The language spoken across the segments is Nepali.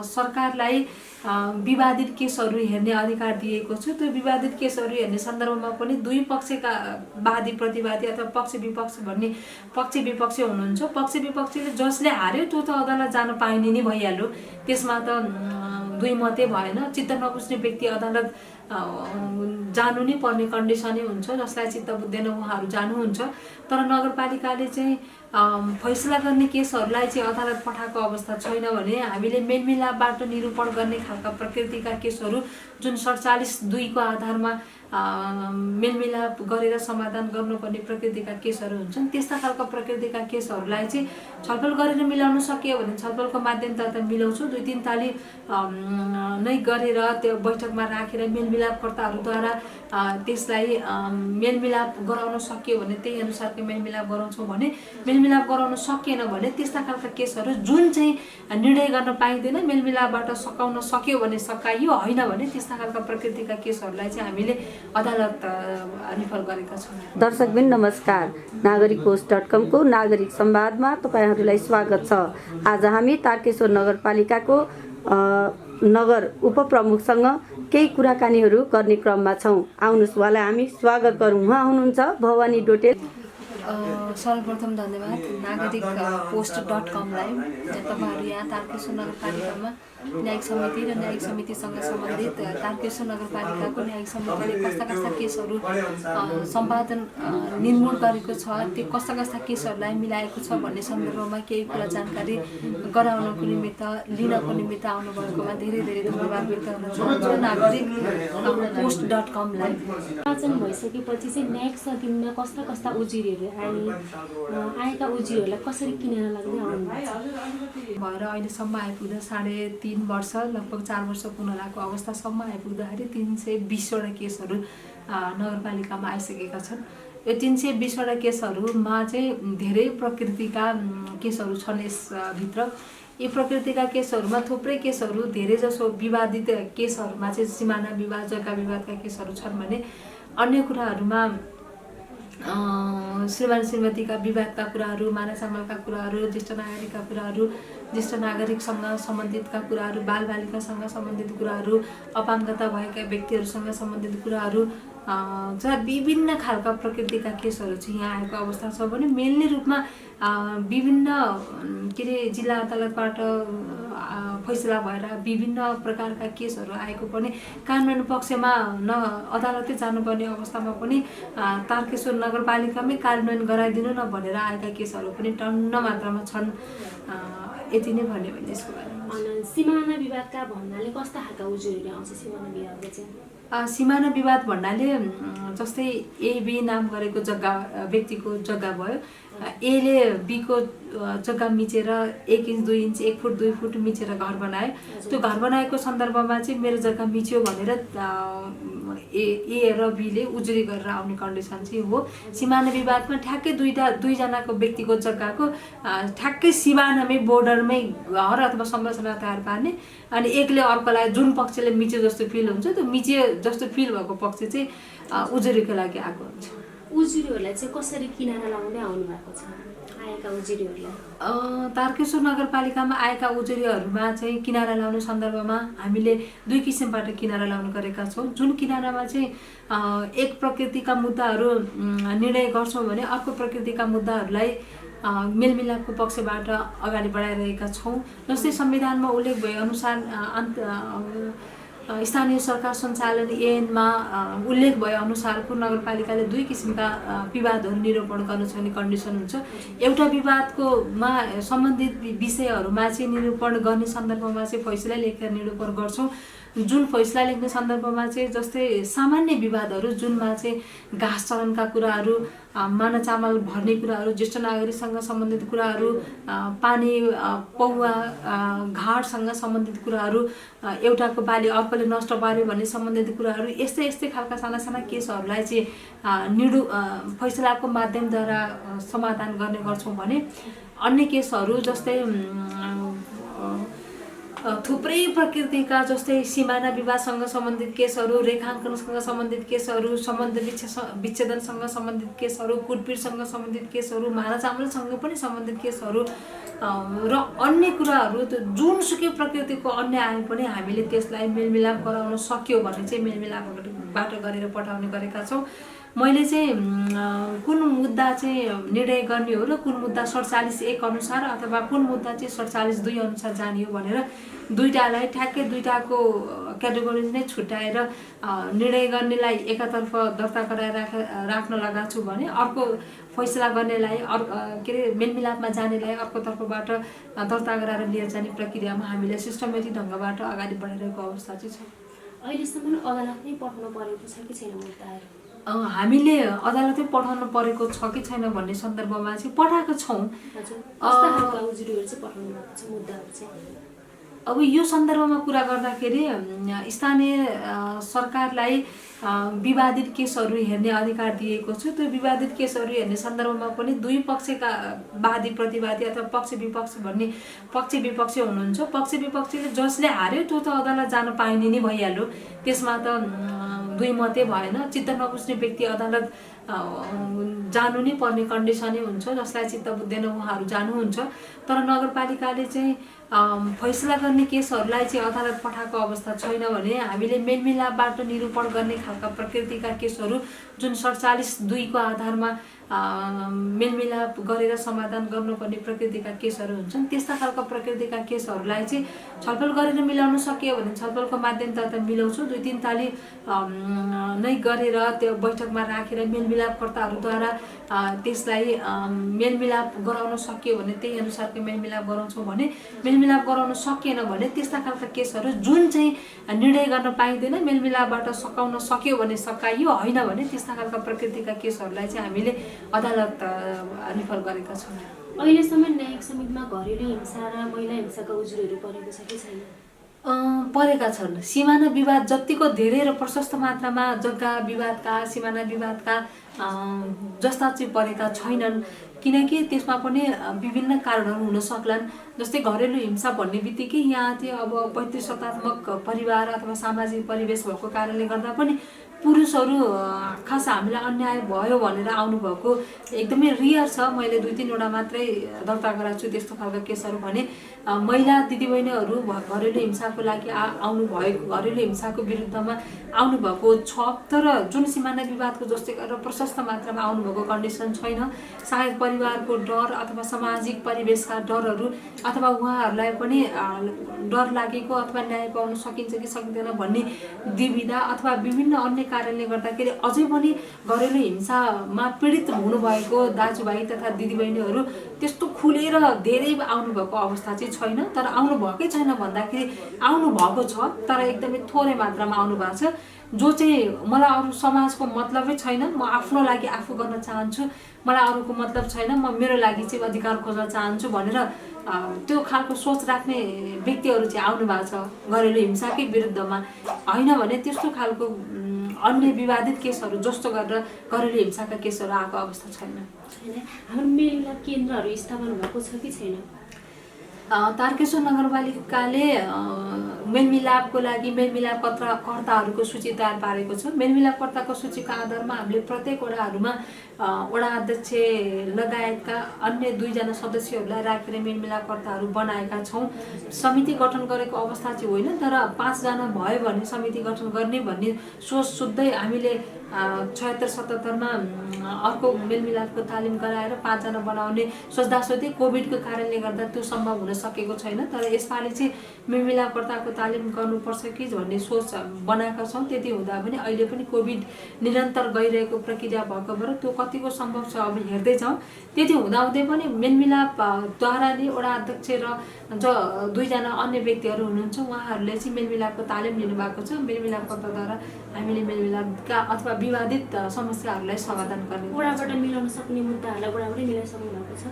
सरकारलाई विवादित केसहरू हेर्ने अधिकार दिएको छ। त्यो विवादित केसहरू हेर्ने सन्दर्भमा पनि दुई पक्षका वादी प्रतिवादी अथवा पक्ष विपक्ष भन्ने पक्ष विपक्ष हुनुहुन्छ। पक्ष विपक्षले जसले हार्यो त्यो त अदालत जान पाइने नै भइहाल्यो, त्यसमा त दुई मते भएन। चित्त नबुझ्ने व्यक्ति अदालत जानु नै पर्ने कन्डिसनै हुन्छ, जसलाई चित्त बुझ्दैन उहाँहरू जानुहुन्छ। तर नगरपालिकाले चाहिँ फैसला गर्ने केसहरूलाई चाहिँ अदालत पठाएको अवस्था छैन भने हामीले मेलमिलापबाट निरूपण गर्ने खालका प्रकृतिका केसहरू जुन 47(2) को आधारमा मेलमिलाप गरेर समाधान गर्नुपर्ने प्रकृतिका केसहरू हुन्छन्, त्यस्ता खालका प्रकृतिका केसहरूलाई चाहिँ छलफल गरेर मिलाउन सकियो भने छलफलको माध्यमबाट मिलाउँछु। 2-3 ताली नै गरेर त्यो बैठकमा राखेर मेलमिलापकर्ताहरूद्वारा त्यसलाई मेलमिलाप गराउन सकियो भने त्यही अनुसारको मेलमिलाप गराउँछौँ भने, मेलमिलाप गराउन सकिएन भने त्यस्ता खालका केसहरू जुन चाहिँ निर्णय गर्न पाइँदैन मेलमिलापबाट सकाउन सक्यो भने सकाइयो, होइन भने त्यस्ता खालका प्रकृतिका केसहरूलाई चाहिँ हामीले अदालत रिफर गरेका छौँ। दर्शकबिन नमस्कार, नागरिक.com को नागरिक संवादमा तपाईहरुलाई स्वागत छ। आज हामी तारकेश्वर नगरपालिकाको नगर उपप्रमुखसँग केही कुराकानीहरू गर्ने क्रममा छौँ। आउनुहोस् उहाँलाई हामी स्वागत गरौँ। उहाँ हुनुहुन्छ भवानी डोटेल। सर्वप्रथम धन्यवाद नागरिक.com लाई। तपाईहरु यहाँ तारकेश्वर नगरपालिकामा न्यायिक समिति र न्यायिक समितिसँग सम्बन्धित तारकेश्वर नगरपालिकाको न्यायिक समितिले कस्ता कस्ता केसहरू सम्पादन निर्मूल गरेको छ, त्यो कस्ता कस्ता केसहरूलाई मिलाएको छ भन्ने सन्दर्भमा केही कुरा जानकारी गराउनको निमित्त लिनको निमित्त आउनुभएकोमा धेरै धेरै धन्यवाद व्यक्त गर्न चाहन्छु नागरिक.com लाई। निर्वाचन भइसकेपछि चाहिँ न्यायिक समितिमा कस्ता कस्ता उजुरीहरू आएका उजुरीहरूलाई कसरी किनेर लाग्दै आउनुभएको भएर अहिलेसम्म आइपुग्दा 3.5 वर्ष लगभग 4 वर्ष पुग्न लागेको अवस्थासम्म आइपुग्दाखेरि 320वटा केसहरू नगरपालिकामा आइसकेका छन्। यो 320वटा केसहरूमा चाहिँ धेरै प्रकृतिका केसहरू छन्। यसभित्र यी प्रकृतिका केसहरूमा थुप्रै केसहरू धेरै जसो विवादित केसहरूमा चाहिँ सिमाना विवाद जग्गा विवादका केसहरू छन् भने अन्य कुराहरूमा श्रीमान श्रीमतीका विवादका कुराहरू, माना चामलका कुराहरू, ज्येष्ठ नागरिकका कुराहरू, ज्येष्ठ नागरिकसँग सम्बन्धितका कुराहरू, बालबालिकासँग सम्बन्धित कुराहरू, अपाङ्गता भएका व्यक्तिहरूसँग सम्बन्धित कुराहरू, जहाँ विभिन्न खालका प्रकृतिका केसहरू चाहिँ यहाँ आएको अवस्था छ भने मेनली रूपमा विभिन्न जिल्ला अदालतबाट फैसला भएर विभिन्न प्रकारका केसहरू आएको पनि कानुन पक्षमा अदालतै जानुपर्ने अवस्थामा पनि तारकेश्वर नगरपालिकामै कार्यान्वयन गराइदिनु न भनेर आएका केसहरू पनि टन्न मात्रामा छन्। यति नै भन्ने भने यसको बारेमा। सिमाना विवादका भन्नाले कस्ता खालका उजुरीहरू आउँछ सिमाना विवादको चाहिँ? सिमाना विवाद भन्नाले जस्तै ए बी नाम गरेको जग्गा व्यक्तिको जग्गा भयो, एले बीको जग्गा मिचेर 1 इन्च 2 इन्च 1 फुट 2 फुट मिचेर घर बनायो। त्यो घर बनाएको सन्दर्भमा चाहिँ मेरो जग्गा मिच्यो भनेर ए र बीले उजुरी गरेर आउने कन्डिसन चाहिँ हो। सिमाना विवादमा ठ्याक्कै दुईजनाको व्यक्तिको जग्गाको ठ्याक्कै सिमानामै बोर्डरमै घर अथवा संरचना तयार पार्ने, अनि एकले अर्कोलाई जुन पक्षले मिच्यो जस्तो फिल हुन्छ त्यो मिचे जस्तो फिल भएको पक्ष चाहिँ उजुरीको लागि आएको हुन्छ। उजुरीहरूलाई चाहिँ कसरी किनारा लाउँदै आउनु भएको छ आएका उजुरीहरूलाई? तारकेश्वर नगरपालिकामा आएका उजुरीहरूमा चाहिँ किनारा लाउने सन्दर्भमा हामीले 2 किसिमबाट किनारा लाउने गरेका छौँ। जुन किनारामा चाहिँ एक प्रकृतिका मुद्दाहरू निर्णय गर्छौँ भने अर्को प्रकृतिका मुद्दाहरूलाई मेलमिलापको पक्षबाट अगाडि बढाइरहेका छौँ। जस्तै संविधानमा उल्लेख भए अनुसार स्थानीय सरकार सञ्चालन ऐनमा उल्लेख भए अनुसारको नगरपालिकाले 2 किसिमका विवादहरू निरूपण गर्न सक्ने कन्डिसन हुन्छ। एउटा विवादकोमा सम्बन्धित विषयहरूमा चाहिँ निरूपण गर्ने सन्दर्भमा चाहिँ फैसला लेखेर निरूपण गर्छौँ। जुन फैसला लेख्ने सन्दर्भमा चाहिँ जस्तै सामान्य विवादहरू जुनमा चाहिँ घाँस चलनका कुराहरू, माना चामल भर्ने कुराहरू, ज्येष्ठ नागरिकसँग सम्बन्धित कुराहरू, पानी पौवा घाटसँग सम्बन्धित कुराहरू, एउटाको बाली अर्कोले नष्ट पार्यो भन्ने सम्बन्धित कुराहरू, यस्तै यस्तै खालका साना साना केसहरूलाई चाहिँ फैसलाको माध्यमद्वारा समाधान गर्ने गर्छौँ भने अन्य केसहरू जस्तै थुप्रै प्रकृतिका जस्तै सिमाना विवादसँग सम्बन्धित केसहरू, रेखाङ्कनसँग सम्बन्धित केसहरू, सम्बन्ध विच्छेदनसँग सम्बन्धित केसहरू, कुटपिटसँग सम्बन्धित केसहरू, माराचामलसँग पनि सम्बन्धित केसहरू र अन्य कुराहरू जुनसुकै प्रकृतिको अन्य आए पनि हामीले त्यसलाई मेलमिलाप गराउन सक्यो भने चाहिँ मेलमिलापबाट गरेर पठाउने गरेका छौँ। मैले चाहिँ कुन मुद्दा चाहिँ निर्णय गर्ने हो र कुन मुद्दा 47(1) अनुसार अथवा कुन मुद्दा चाहिँ 47(2) अनुसार जाने हो भनेर दुईटालाई ठ्याक्कै दुईटाको क्याटेगोरी नै छुट्याएर निर्णय गर्नेलाई एकातर्फ दर्ता गराएर राख्न लगाएको छु भने अर्को फैसला गर्नेलाई के अरे मेलमिलापमा जानेलाई अर्कोतर्फबाट दर्ता गराएर लिएर जाने प्रक्रियामा हामीले सिस्टमेटिक ढङ्गबाट अगाडि बढाइरहेको अवस्था चाहिँ छ। अहिलेसम्म अदालतमै पठाउनु परेको छ कि छैन मुद्दाहरू? हामीले अदालतमै पठाउनु परेको छ कि छैन भन्ने सन्दर्भमा चाहिँ पठाएको छौँ। अब यो सन्दर्भमा कुरा गर्दाखेरि स्थानीय सरकारलाई विवादित केसहरू हेर्ने अधिकार दिएको छ। त्यो विवादित केसहरू हेर्ने सन्दर्भमा पनि दुई पक्षका वादी प्रतिवादी अथवा पक्ष विपक्ष भन्ने पक्ष विपक्ष हुनुहुन्छ। पक्ष विपक्षले जसले हार्यो त्यो त अदालत जान पाइने नै भइहाल्यो, त्यसमा त दुई मते भएन। चित्त नबुझ्ने व्यक्ति अदालत जानु नै पर्ने कन्डिसनै हुन्छ, जसलाई चित्त बुझ्दैन उहाँहरू जानुहुन्छ। तर नगरपालिकाले चाहिँ फैसला गर्ने केसहरूलाई चाहिँ अदालत पठाएको अवस्था छैन भने हामीले मेलमिलापबाट निरूपण गर्ने खालका प्रकृतिका केसहरू जुन 47(2) को आधारमा मेलमिलाप गरेर समाधान गर्नुपर्ने प्रकृतिका केसहरू हुन्छन्, त्यस्ता खालका प्रकृतिका केसहरूलाई चाहिँ छलफल गरेर मिलाउन सकियो भने छलफलको माध्यमबाट मिलाउँछौँ। 2-3 ताली नै गरेर त्यो बैठकमा राखेर मेलमिलापकर्ताहरूद्वारा त्यसलाई मेलमिलाप गराउन सकियो भने त्यही अनुसारको मेलमिलाप गराउँछौँ भने, मेलमिलाप गराउन सकिएन भने त्यस्ता खालका केसहरू जुन चाहिँ निर्णय गर्न पाइँदैन, मेलमिलापबाट सकाउन सक्यो भने सकाइयो, होइन भने त्यस्ता खालका प्रकृतिका केसहरूलाई चाहिँ हामीले अदालत रिफर गरेका छौँ। अहिलेसम्म न्यायिक समितिमा घरेलु हिंसा र महिला हिंसाका उजुरहरू परेको छ कि छैन? परेका छन्। सिमाना विवाद जतिको धेरै र प्रशस्त मात्रामा जग्गा विवादका, सिमाना विवादका जस्ता चाहिँ परेका छैनन्, किनकि त्यसमा पनि विभिन्न कारणहरू हुन सक्लान्। जस्तै घरेलु हिंसा भन्ने बित्तिकै यहाँ चाहिँ अब पैतृसत्तात्मक परिवार अथवा सामाजिक परिवेश भएको कारणले गर्दा पनि पुरुषहरू खास हामीलाई अन्याय भयो भनेर आउनुभएको एकदमै रियर छ। मैले 2-3 वटा मात्रै दर्ता गराएको छु त्यस्तो खालको केसहरू भने महिला दिदीबहिनीहरू घरेलु हिंसाको लागि आउनुभएको, घरेलु हिंसाको विरुद्धमा आउनुभएको छ। तर जुन सिमाना विवादको जस्तै गरेर प्रशस्त मात्रामा आउनुभएको कन्डिसन छैन। सायद परिवारको डर अथवा सामाजिक परिवेशका डरहरू अथवा उहाँहरूलाई पनि डर लागेको अथवा न्याय पाउन सकिन्छ कि सकिँदैन भन्ने दुविधा अथवा विभिन्न अन्य कारणले गर्दाखेरि अझै पनि घरेलु हिंसामा पीडित हुनुभएको दाजुभाइ तथा दिदीबहिनीहरू त्यस्तो खुलेर धेरै आउनुभएको अवस्था चाहिँ छैन। तर आउनुभएकै छैन भन्दाखेरि आउनुभएको छ, तर एकदमै थोरै मात्रामा आउनुभएको छ। जो चाहिँ मलाई अरू समाजको मतलबै छैन, म आफ्नो लागि आफू गर्न चाहन्छु, मलाई अरूको मतलब छैन, म मेरो लागि चाहिँ अधिकार खोज्न चाहन्छु भनेर त्यो खालको सोच राख्ने व्यक्तिहरू चाहिँ आउनु भएको छ घरेलु हिंसाकै विरुद्धमा। होइन भने त्यस्तो खालको अन्य विवादित केसहरू जस्तो गरेर घरेलु हिंसाका केसहरू आएको अवस्था छैन। हाम्रो मेलमिलाप केन्द्रहरू स्थापना भएको छ कि छैन? तारकेश्वर नगरपालिकाले मेलमिलापको लागि मेलमिलापकर्ताहरूको सूची तयार पारेको छ। मेलमिलापकर्ताको सूचीको आधारमा हामीले प्रत्येक वडाहरूमा वडा अध्यक्ष लगायतका अन्य 2जना सदस्यहरूलाई राखेर मेलमिलापकर्ताहरू बनाएका छौँ। समिति गठन गरेको अवस्था चाहिँ होइन, तर 5जना भयो भने समिति गठन गर्ने भन्ने सोच सुत्दै हामीले 76-77मा अर्को मेलमिलापको तालिम गराएर 5जना बनाउने सोच्दासोच्दै कोभिडको कारणले गर्दा त्यो सम्भव हुन सकेको छैन। तर यसपालि चाहिँ मेलमिलापकर्ताको तालिम गर्नुपर्छ कि भन्ने सोच बनाएका छौँ। त्यति हुँदा पनि अहिले पनि कोभिड निरन्तर गइरहेको प्रक्रिया भएको भएर त्यो कतिको सम्भव छ अब हेर्दै जाउँ। त्यति हुँदाहुँदै पनि मेलमिलापद्वारा नै वडा अध्यक्ष र जो 2जना अन्य व्यक्तिहरू हुनुहुन्छ उहाँहरूले चाहिँ मेलमिलापको तालिम लिनुभएको छ। मेलमिलापकर्ताद्वारा हामीले मेलमिलापका अथवा विवादित समस्याहरूलाई समाधान गर्ने, वडाबाट मिलाउन सक्ने मुद्दाहरूलाई वडाबाटै मिलाइसक्नु भएको छ।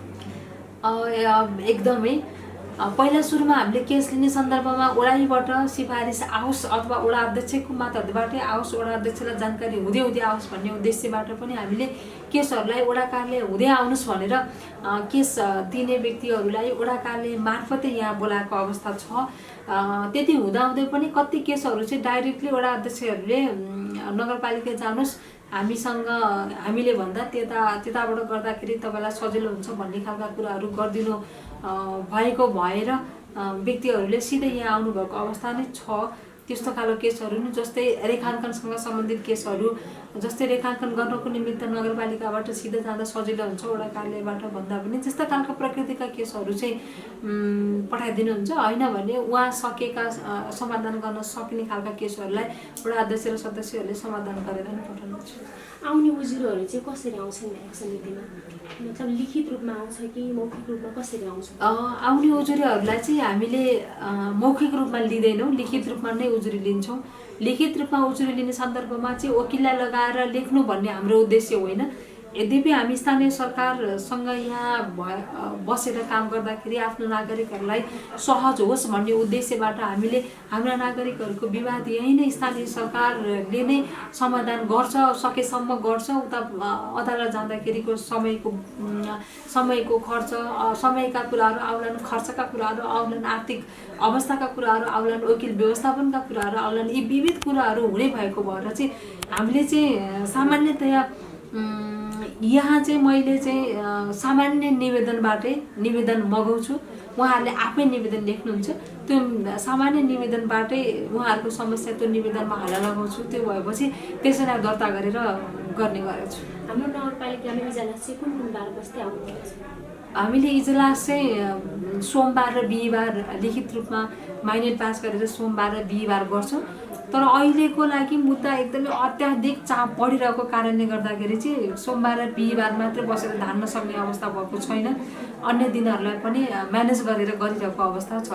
एकदमै पहिला सुरुमा हामीले केस लिने सन्दर्भमा वडाबाट सिफारिस आओस् अथवा वडा अध्यक्षको मातहतबाटै आओस्, वडा अध्यक्षलाई जानकारी हुँदै हुँदै आओस् भन्ने उद्देश्यबाट पनि हामीले केसहरूलाई वडा कार्यालय हुँदै आउनुहोस् भनेर केस दिने व्यक्तिहरूलाई वडा कार्यालय मार्फतै यहाँ बोलाएको अवस्था छ। त्यति हुँदाहुँदै पनि कति केसहरू चाहिँ डाइरेक्टली वडा अध्यक्षहरूले नगरपालिका जानुहोस् हामीसँग हामीले भन्दा त्यताबाट गर्दाखेरि तपाईँलाई सजिलो हुन्छ भन्ने खालका कुराहरू गरिदिनु भएको भएर व्यक्तिहरूले सिधै यहाँ आउनुभएको अवस्था नै छ। त्यस्तो खालको केसहरू नि जस्तै रेखाङ्कनसँग सम्बन्धित केसहरू, जस्तै रेखाङ्कन गर्नको निमित्त नगरपालिकाबाट सिधै जाँदा सजिलो हुन्छ वडा कार्यालयबाट भन्दा पनि त्यस्ता खालको प्रकृतिका केसहरू चाहिँ पठाइदिनुहुन्छ। होइन भने उहाँ सकेका समाधान गर्न सकिने खालका केसहरूलाई वडा अध्यक्ष र सदस्यहरूले समाधान गरेर नै पठाउनुहुन्छ। आउने उजुरीहरू चाहिँ कसरी आउँछन् न्यायिक समितिमा? मतलब लिखित रूपमा आउँछ कि मौखिक रूपमा कसरी आउँछ? आउने उजुरीहरूलाई चाहिँ हामीले मौखिक रूपमा लिँदैनौँ, लिखित रूपमा नै उजुरी लिन्छौँ। लिखित रूपमा उजुरी लिने सन्दर्भमा चाहिँ वकिललाई लगाएर लेख्नु भन्ने हाम्रो उद्देश्य होइन। यद्यपि हामी स्थानीय सरकारसँग यहाँ बसेर काम गर्दाखेरि आफ्नो नागरिकहरूलाई सहज होस् भन्ने उद्देश्यबाट हामीले हाम्रा नागरिकहरूको विवाद यही नै स्थानीय सरकारले नै समाधान गर्छ, सकेसम्म गर्छ। उता अदालत जाँदाखेरिको समयको खर्च, समयका कुराहरू आउलान्, खर्चका कुराहरू आउलान्, आर्थिक अवस्थाका कुराहरू आउलान्, वकिल व्यवस्थापनका कुराहरू आउलान्। यी विविध कुराहरू हुने भएको भएर चाहिँ हामीले चाहिँ सामान्यतया यहाँ चाहिँ मैले चाहिँ सामान्य निवेदन मगाउँछु। उहाँहरूले आफै निवेदन लेख्नुहुन्छ, त्यो सामान्य निवेदनबाटै उहाँहरूको समस्या त्यो निवेदनमा हाल्न लगाउँछु। त्यो भएपछि त्यसैलाई दर्ता गरेर गर्ने गरेको छु। हाम्रो नगरपालिकामा इजलास चाहिँ कुन बार बस्दै आउनुहुन्छ? हामीले इजलास चाहिँ सोमबार र बिहिबार लिखित रूपमा माइनेट पास गरेर सोमबार र बिहिबार गर्छौँ। तर अहिलेको लागि मुद्दा एकदमै अत्याधिक चाप बढिरहेको कारणले गर्दाखेरि चाहिँ सोमबार र बिहिबार मात्र बसेर धान्न सक्ने अवस्था भएको छैन। अन्य दिनहरूलाई पनि म्यानेज गरेर गरिरहेको अवस्था छ।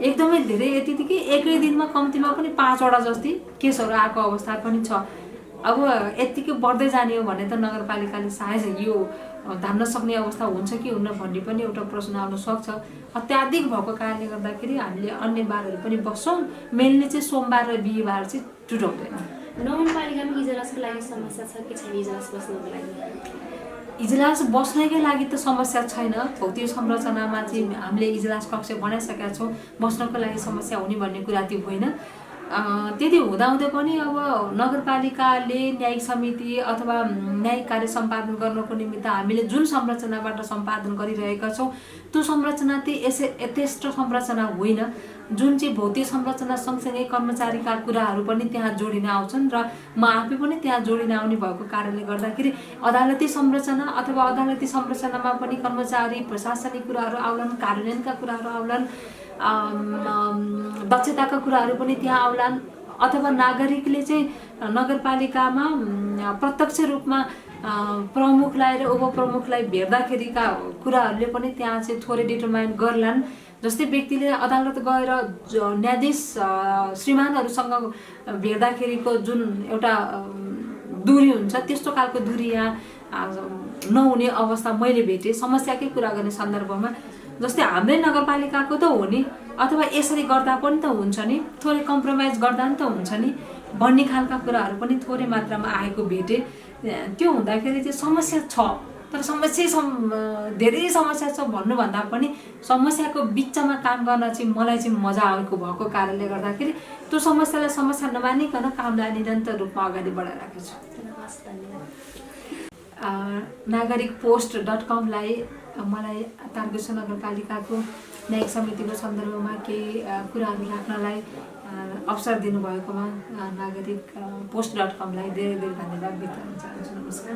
एकदमै धेरै यति कि एकै दिनमा कम्तीमा पनि 5 वटा जति केसहरू आएको अवस्था पनि छ। अब यतिकै बढ्दै जाने हो भने त नगरपालिकाले सायद यो धान्न सक्ने अवस्था हुन्छ कि हुन्न भन्ने पनि एउटा प्रश्न आउन सक्छ। अत्याधिक भएको कारणले गर्दाखेरि हामीले अन्य बारहरू पनि बस्छौँ। मेनली चाहिँ सोमबार र बिहिबार चाहिँ टुटाउँदैन। नगरपालिकामा इजलासको लागि समस्या छ कि छैन? इजलास बस्नको लागि इजलास बस्नैकै लागि त समस्या छैन। भौतिक संरचनामा चाहिँ हामीले इजलास कक्ष बनाइसकेका छौँ, बस्नको लागि समस्या हुने भन्ने कुरा त्यो होइन। त्यति हुँदाहुँदै पनि अब नगरपालिकाले न्यायिक समिति अथवा न्यायिक कार्य सम्पादन गर्नको निमित्त हामीले जुन संरचनाबाट सम्पादन गरिरहेका छौँ त्यो संरचना चाहिँ यथेष्ट संरचना होइन। जुन चाहिँ भौतिक संरचना सँगसँगै कर्मचारीका कुराहरू पनि त्यहाँ जोडिन आउँछन् र म आफै पनि त्यहाँ जोडिन आउने भएको कारणले गर्दाखेरि अदालती संरचना अथवा अदालती संरचनामा पनि कर्मचारी प्रशासनिक कुराहरू आउलान्, कार्यान्वयनका कुराहरू आउलान्, दक्षताका कुराहरू पनि त्यहाँ आउलान्। अथवा नागरिकले चाहिँ नगरपालिकामा प्रत्यक्ष रूपमा प्रमुखलाई र उपप्रमुखलाई भेट्दाखेरिका कुराहरूले पनि त्यहाँ चाहिँ थोरै डिटरमाइन गर्लान्। जस्तै व्यक्तिले अदालत गएर न्यायाधीश श्रीमानहरूसँग भेट्दाखेरिको जुन एउटा दूरी हुन्छ त्यस्तो खालको दूरी यहाँ नहुने अवस्था मैले भेटेँ समस्याकै कुरा गर्ने सन्दर्भमा। जस्तै हाम्रै नगरपालिकाको त हो नि, अथवा यसरी गर्दा पनि त हुन्छ नि, थोरै कम्प्रोमाइज गर्दा नि त हुन्छ नि भन्ने खालका कुराहरू पनि थोरै मात्रामा आएको भेटेँ। त्यो हुँदाखेरि चाहिँ समस्या छ, तर समस्या धेरै समस्या छ भन्नुभन्दा पनि समस्याको बिचमा काम गर्न चाहिँ मलाई चाहिँ मजा आएको भएको कारणले गर्दाखेरि त्यो समस्यालाई समस्या नमानिकन कामलाई निरन्तर रूपमा अगाडि बढाइरहेको छु। nagarik.com मलाई तारकेश्वर नगरपालिकाको न्यायिक समितिको सन्दर्भमा केही कुराहरू राख्नलाई अवसर दिनुभएकोमा nagarik.com धेरै धेरै धन्यवाद व्यक्त गर्न चाहन्छु। नमस्कार।